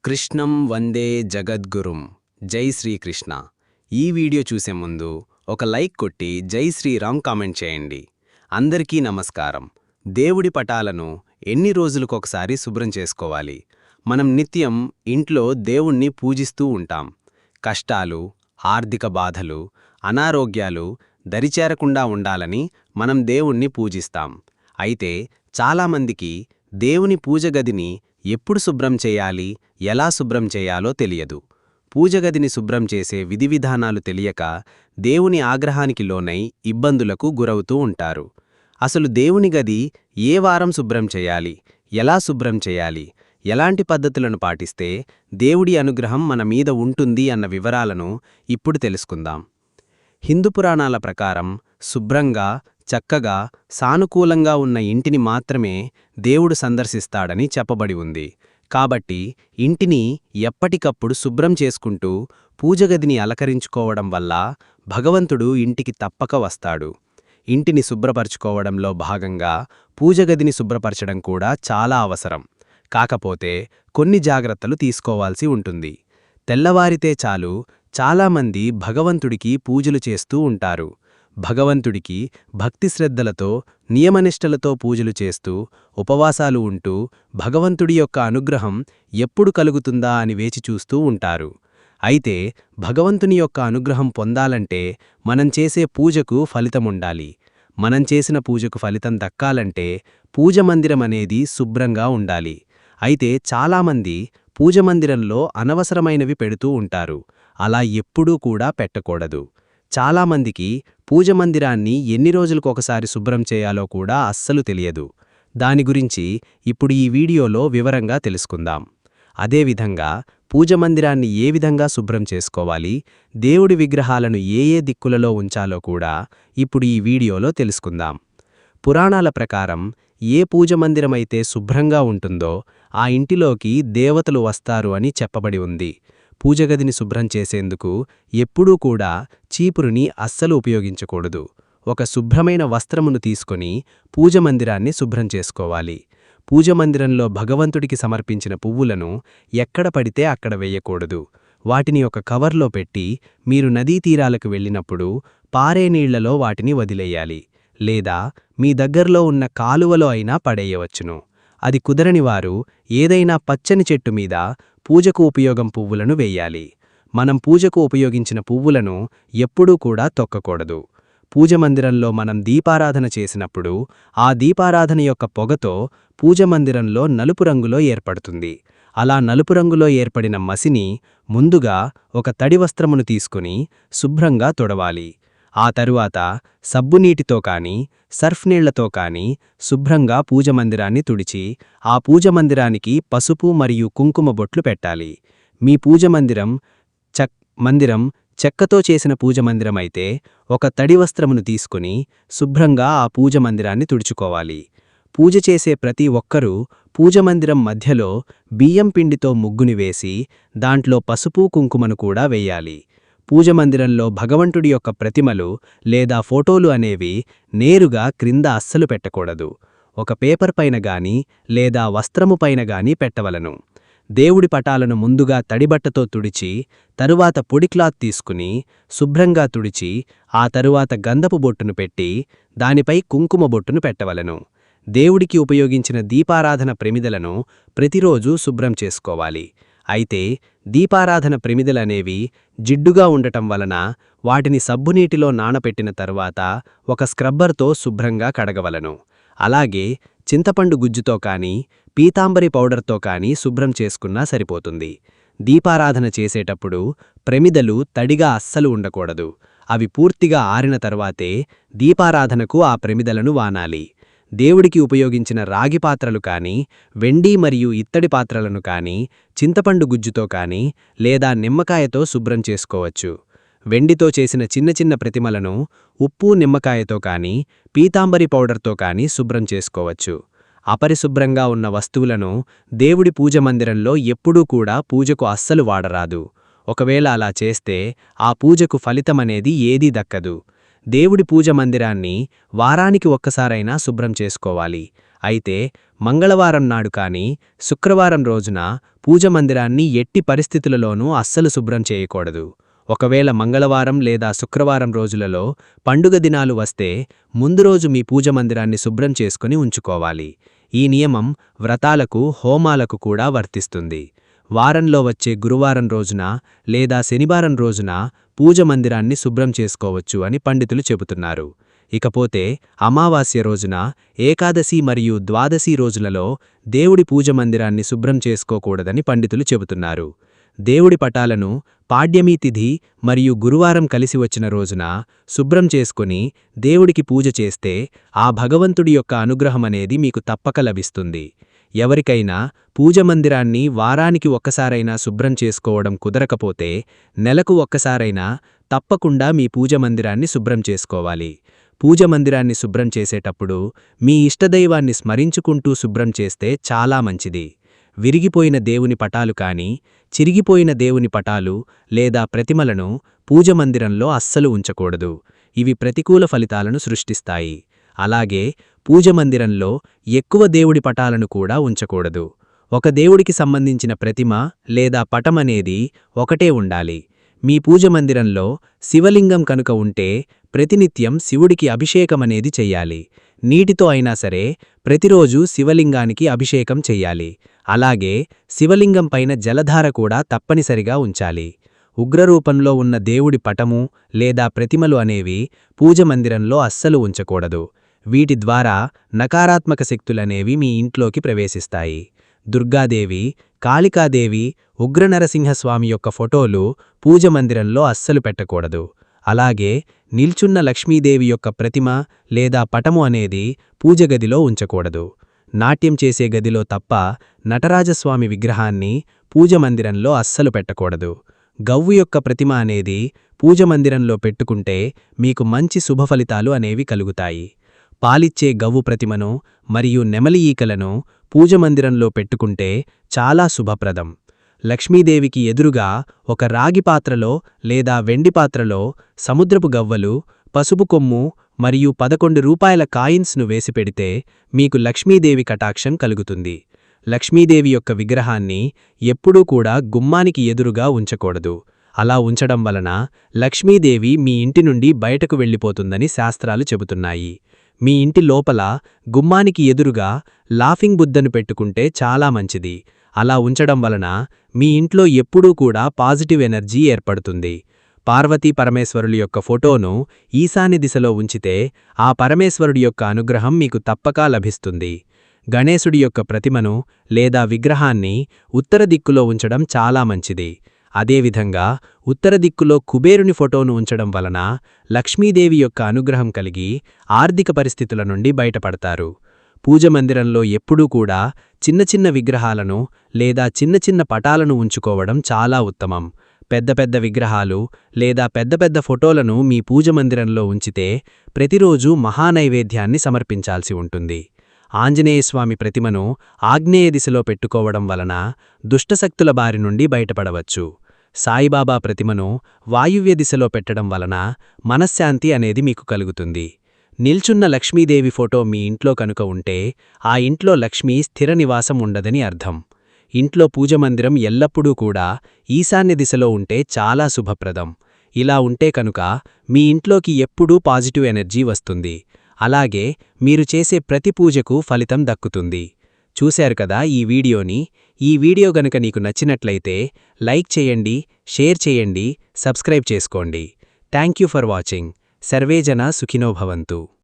కృష్ణం వందే జగద్గురుం. జై శ్రీకృష్ణ. ఈ వీడియో చూసే ముందు ఒక లైక్ కొట్టి జై శ్రీరామ్ కామెంట్ చేయండి. అందరికీ నమస్కారం. దేవుడి పటాలను ఎన్ని రోజులకొకసారి శుభ్రం చేసుకోవాలి? మనం నిత్యం ఇంట్లో దేవుణ్ణి పూజిస్తూ ఉంటాం. కష్టాలు, ఆర్థిక బాధలు, అనారోగ్యాలు దరిచేరకుండా ఉండాలని మనం దేవుణ్ణి పూజిస్తాం. అయితే చాలామందికి దేవుని పూజ గదిని ఎప్పుడు శుభ్రం చేయాలి, ఎలా శుభ్రం చేయాలో తెలియదు. పూజగదిని శుభ్రం చేసే విధివిధానాలు తెలియక దేవుని ఆగ్రహానికి లోనై ఇబ్బందులకు గురవుతూ ఉంటారు. అసలు దేవుని గది ఏ వారం శుభ్రం చేయాలి, ఎలా శుభ్రం చేయాలి, ఎలాంటి పద్ధతులను పాటిస్తే దేవుడి అనుగ్రహం మన మీద ఉంటుంది అన్న వివరాలను ఇప్పుడు తెలుసుకుందాం. హిందూ పురాణాల ప్రకారం శుభ్రంగా, చక్కగా, సానుకూలంగా ఉన్న ఇంటిని మాత్రమే దేవుడు సందర్శిస్తాడని చెప్పబడి ఉంది. కాబట్టి ఇంటిని ఎప్పటికప్పుడు శుభ్రం చేసుకుంటూ పూజగదిని అలంకరించుకోవడం వల్ల భగవంతుడు ఇంటికి తప్పక వస్తాడు. ఇంటిని శుభ్రపరచుకోవడంలో భాగంగా పూజగదిని శుభ్రపరచడం కూడా చాలా అవసరం. కాకపోతే కొన్ని జాగ్రత్తలు తీసుకోవాల్సి ఉంటుంది. తెల్లవారితే చాలు చాలామంది భగవంతుడికి పూజలు చేస్తూ ఉంటారు. భగవంతుడికి భక్తి శ్రద్ధలతో, నియమనిష్టలతో పూజలు చేస్తూ, ఉపవాసాలు ఉంటూ భగవంతుడి యొక్క అనుగ్రహం ఎప్పుడు కలుగుతుందా అని వేచి చూస్తూ ఉంటారు. అయితే భగవంతుని యొక్క అనుగ్రహం పొందాలంటే మనం చేసే పూజకు ఫలితముండాలి. మనం చేసిన పూజకు ఫలితం దక్కాలంటే పూజమందిరం అనేది శుభ్రంగా ఉండాలి. అయితే చాలామంది పూజమందిరంలో అనవసరమైనవి పెడుతూ ఉంటారు. అలా ఎప్పుడూ కూడా పెట్టకూడదు. చాలామందికి పూజమందిరాన్ని ఎన్ని రోజులకొకసారి శుభ్రం చేయాలో కూడా అస్సలు తెలియదు. దాని గురించి ఇప్పుడు ఈ వీడియోలో వివరంగా తెలుసుకుందాం. అదేవిధంగా పూజమందిరాన్ని ఏ విధంగా శుభ్రం చేసుకోవాలి, దేవుడి విగ్రహాలను ఏ ఏ దిక్కులలో ఉంచాలో కూడా ఇప్పుడు ఈ వీడియోలో తెలుసుకుందాం. పురాణాల ప్రకారం ఏ పూజమందిరమైతే శుభ్రంగా ఉంటుందో ఆ ఇంటిలోకి దేవతలు వస్తారు అని చెప్పబడి ఉంది. పూజగదిని శుభ్రం చేసేందుకు ఎప్పుడూ కూడా చీపురుని అస్సలు ఉపయోగించకూడదు. ఒక శుభ్రమైన వస్త్రమును తీసుకొని పూజమందిరాన్ని శుభ్రం చేసుకోవాలి. పూజమందిరంలో భగవంతుడికి సమర్పించిన పువ్వులను ఎక్కడ పడితే అక్కడ వేయకూడదు. వాటిని ఒక కవర్లో పెట్టి మీరు నదీ తీరాలకు వెళ్ళినప్పుడు పారే నీళ్లలో వాటిని వదిలేయాలి. లేదా మీ దగ్గర్లో ఉన్న కాలువలో అయినా పడేయవచ్చును. అది కుదరని వారు ఏదైనా పచ్చని చెట్టు మీద పూజకు ఉపయోగం పువ్వులను వేయాలి. మనం పూజకు ఉపయోగించిన పువ్వులను ఎప్పుడూ కూడా తొక్కకూడదు. పూజమందిరంలో మనం దీపారాధన చేసినప్పుడు ఆ దీపారాధన యొక్క పొగతో పూజమందిరంలో నలుపు రంగులో ఏర్పడుతుంది. అలా నలుపు రంగులో ఏర్పడిన మసిని ముందుగా ఒక తడి వస్త్రమును తీసుకుని శుభ్రంగా తొడవాలి. ఆ తరువాత సబ్బునీటితో కానీ సర్ఫ్ నీళ్లతో కానీ శుభ్రంగా పూజమందిరాన్ని తుడిచి ఆ పూజమందిరానికి పసుపు మరియు కుంకుమ బొట్లు పెట్టాలి. మీ పూజమందిరం చెక్కతో చేసిన పూజమందిరమైతే ఒక తడి వస్త్రమును తీసుకుని శుభ్రంగా ఆ పూజమందిరాన్ని తుడుచుకోవాలి. పూజ చేసే ప్రతి ఒక్కరూ పూజమందిరం మధ్యలో బియ్యం పిండితో ముగ్గుని వేసి దాంట్లో పసుపు కుంకుమను కూడా వేయాలి. పూజమందిరంలో భగవంతుడి యొక్క ప్రతిమలు లేదా ఫోటోలు అనేవి నేరుగా క్రింద అస్సలు పెట్టకూడదు. ఒక పేపర్ పైన గాని లేదా వస్త్రము పైన గాని పెట్టవలను. దేవుడి పటాలను ముందుగా తడిబట్టతో తుడిచి తరువాత పొడి క్లాత్ తీసుకుని శుభ్రంగా తుడిచి ఆ తరువాత గంధపు బొట్టును పెట్టి దానిపై కుంకుమ బొట్టును పెట్టవలను. దేవుడికి ఉపయోగించిన దీపారాధన ప్రమిదలను ప్రతిరోజూ శుభ్రం చేసుకోవాలి. అయితే దీపారాధన ప్రమిదలనేవి జిడ్డుగా ఉండటం వలన వాటిని సబ్బునీటిలో నానపెట్టిన తరువాత ఒక స్క్రబ్బర్తో శుభ్రంగా కడగవలను. అలాగే చింతపండు గుజ్జుతో కానీ పీతాంబరి పౌడర్తో కానీ శుభ్రం చేసుకున్నా సరిపోతుంది. దీపారాధన చేసేటప్పుడు ప్రమిదలు తడిగా అస్సలు ఉండకూడదు. అవి పూర్తిగా ఆరిన తర్వాతే దీపారాధనకు ఆ ప్రమిదలను వానాలి. దేవుడికి ఉపయోగించిన రాగి పాత్రలు కానీ వెండి మరియు ఇత్తడి పాత్రలను కానీ చింతపండు గుజ్జుతో కానీ లేదా నిమ్మకాయతో శుభ్రం చేసుకోవచ్చు. వెండితో చేసిన చిన్న చిన్న ప్రతిమలను ఉప్పు నిమ్మకాయతో కానీ పీతాంబరి పౌడర్తో కానీ శుభ్రం చేసుకోవచ్చు. అపరిశుభ్రంగా ఉన్న వస్తువులను దేవుడి పూజమందిరంలో ఎప్పుడూ కూడా పూజకు అస్సలు వాడరాదు. ఒకవేళ అలా చేస్తే ఆ పూజకు ఫలితమనేది ఏదీ దక్కదు. దేవుడి పూజమందిరాన్ని వారానికి ఒక్కసారైనా శుభ్రం చేసుకోవాలి. అయితే మంగళవారం నాడు కానీ శుక్రవారం రోజున పూజ మందిరాన్ని ఎట్టి పరిస్థితులలోనూ అస్సలు శుభ్రం చేయకూడదు. ఒకవేళ మంగళవారం లేదా శుక్రవారం రోజులలో పండుగ దినాలు వస్తే ముందు రోజు మీ పూజ మందిరాన్ని శుభ్రం చేసుకుని ఉంచుకోవాలి. ఈ నియమం వ్రతాలకు, హోమాలకు కూడా వర్తిస్తుంది. వారంలో వచ్చే గురువారం రోజున లేదా శనివారం రోజున పూజ మందిరాన్ని శుభ్రం చేసుకోవచ్చు అని పండితులు చెబుతున్నారు. ఇకపోతే అమావాస్య రోజున, ఏకాదశి మరియు ద్వాదశి రోజులలో దేవుడి పూజ మందిరాన్ని శుభ్రం చేసుకోకూడదని పండితులు చెబుతున్నారు. దేవుడి పటాలను పాడ్యమీ తిథి మరియు గురువారం కలిసి వచ్చిన రోజున శుభ్రం చేసుకుని దేవుడికి పూజ చేస్తే ఆ భగవంతుడి యొక్క అనుగ్రహమనేది మీకు తప్పక లభిస్తుంది. ఎవరికైనా పూజ మందిరాన్ని వారానికి ఒక్కసారైనా శుభ్రం చేసుకోవడం కుదరకపోతే నెలకు ఒక్కసారైనా తప్పకుండా మీ పూజ మందిరాన్ని శుభ్రం చేసుకోవాలి. పూజ మందిరాన్ని శుభ్రం చేసేటప్పుడు మీ ఇష్టదైవాన్ని స్మరించుకుంటూ శుభ్రం చేస్తే చాలా మంచిది. విరిగిపోయిన దేవుని పటాలు కానీ, చిరిగిపోయిన దేవుని పటాలు లేదా ప్రతిమలను పూజ మందిరంలో అస్సలు ఉంచకూడదు. ఇవి ప్రతికూల ఫలితాలను సృష్టిస్తాయి. అలాగే పూజ మందిరంలో ఎక్కువ దేవుడి పటాలను కూడా ఉంచకూడదు. ఒక దేవుడికి సంబంధించిన ప్రతిమ లేదా పటమనేది ఒకటే ఉండాలి. మీ పూజ మందిరంలో శివలింగం కనుక ఉంటే ప్రతినిత్యం శివుడికి అభిషేకమనేది చెయ్యాలి. నీటితో అయినా సరే ప్రతిరోజు శివలింగానికి అభిషేకం చెయ్యాలి. అలాగే శివలింగం పైన జలధార కూడా తప్పనిసరిగా ఉంచాలి. ఉగ్రరూపంలో ఉన్న దేవుడి పటము లేదా ప్రతిమలు అనేవి పూజ మందిరంలో అస్సలు ఉంచకూడదు. వీటి ద్వారా నకారాత్మక శక్తులనేవి మీ ఇంట్లోకి ప్రవేశిస్తాయి. దుర్గాదేవి, కాళికాదేవి, ఉగ్రనరసింహస్వామి యొక్క ఫోటోలు పూజ మందిరంలో అస్సలు పెట్టకూడదు. అలాగే నిల్చున్న లక్ష్మీదేవి యొక్క ప్రతిమ లేదా పటము అనేది పూజగదిలో ఉంచకూడదు. నాట్యం చేసే గదిలో తప్ప నటరాజస్వామి విగ్రహాన్ని పూజ మందిరంలో అస్సలు పెట్టకూడదు. గవ్వు యొక్క ప్రతిమ అనేది పూజ మందిరంలో పెట్టుకుంటే మీకు మంచి శుభఫలితాలు అనేవి కలుగుతాయి. పాలిచ్చే గవ్వు ప్రతిమను మరియు నెమలి ఈకలను పూజ మందిరంలో పెట్టుకుంటే చాలా శుభప్రదం. లక్ష్మీదేవికి ఎదురుగా ఒక రాగి పాత్రలో లేదా వెండి పాత్రలో సముద్రపు గవ్వలు, పసుపు కొమ్ము మరియు 11 రూపాయల కాయిన్స్ను వేసిపెడితే మీకు లక్ష్మీదేవి కటాక్షం కలుగుతుంది. లక్ష్మీదేవి యొక్క విగ్రహాన్ని ఎప్పుడూ కూడా గుమ్మానికి ఎదురుగా ఉంచకూడదు. అలా ఉంచడం వలన లక్ష్మీదేవి మీ ఇంటి నుండి బయటకు వెళ్ళిపోతుందని శాస్త్రాలు చెబుతున్నాయి. మీ ఇంటి లోపల గుమ్మానికి ఎదురుగా లాఫింగ్ బుద్ధను పెట్టుకుంటే చాలా మంచిది. అలా ఉంచడం వలన మీ ఇంట్లో ఎప్పుడూ కూడా పాజిటివ్ ఎనర్జీ ఏర్పడుతుంది. పార్వతీ పరమేశ్వరుల యొక్క ఫోటోను ఈశాన్య దిశలో ఉంచితే ఆ పరమేశ్వరుడి యొక్క అనుగ్రహం మీకు తప్పక లభిస్తుంది. గణేశుడి యొక్క ప్రతిమను లేదా విగ్రహాన్ని ఉత్తర దిక్కులో ఉంచడం చాలా మంచిది. అదేవిధంగా ఉత్తర దిక్కులో కుబేరుని ఫోటోను ఉంచడం వలన లక్ష్మీదేవి యొక్క అనుగ్రహం కలిగి ఆర్థిక పరిస్థితుల నుండి బయటపడతారు. పూజ మందిరంలో ఎప్పుడూ కూడా చిన్న చిన్న విగ్రహాలను లేదా చిన్న చిన్న పటాలను ఉంచుకోవడం చాలా ఉత్తమం. పెద్ద పెద్ద విగ్రహాలు లేదా పెద్ద పెద్ద ఫోటోలను మీ పూజ మందిరంలో ఉంచితే ప్రతిరోజు మహానైవేద్యాన్ని సమర్పించాల్సి ఉంటుంది. ఆంజనేయస్వామి ప్రతిమను ఆగ్నేయ దిశలో పెట్టుకోవడం వలన దుష్టశక్తుల బారి నుండి బయటపడవచ్చు. సాయిబాబా ప్రతిమను వాయువ్య దిశలో పెట్టడం వలన మనశ్శాంతి అనేది మీకు కలుగుతుంది. నిల్చున్న లక్ష్మీదేవి ఫోటో మీ ఇంట్లో కనుక ఉంటే ఆ ఇంట్లో లక్ష్మీ స్థిర నివాసం ఉండదని అర్థం. ఇంట్లో పూజ మందిరం ఎల్లప్పుడూ కూడా ఈశాన్య దిశలో ఉంటే చాలా శుభప్రదం. ఇలా ఉంటే కనుక మీ ఇంట్లోకి ఎప్పుడూ పాజిటివ్ ఎనర్జీ వస్తుంది. అలాగే మీరు చేసే ప్రతి పూజకు ఫలితం దక్కుతుంది. చూశారు కదా ఈ వీడియోని. ఈ వీడియో గనుక నీకు నచ్చినట్లయితే లైక్ చేయండి, షేర్ చేయండి, సబ్స్క్రైబ్ చేసుకోండి. Thank you for watching. సర్వేజన సుఖినో భవంతు.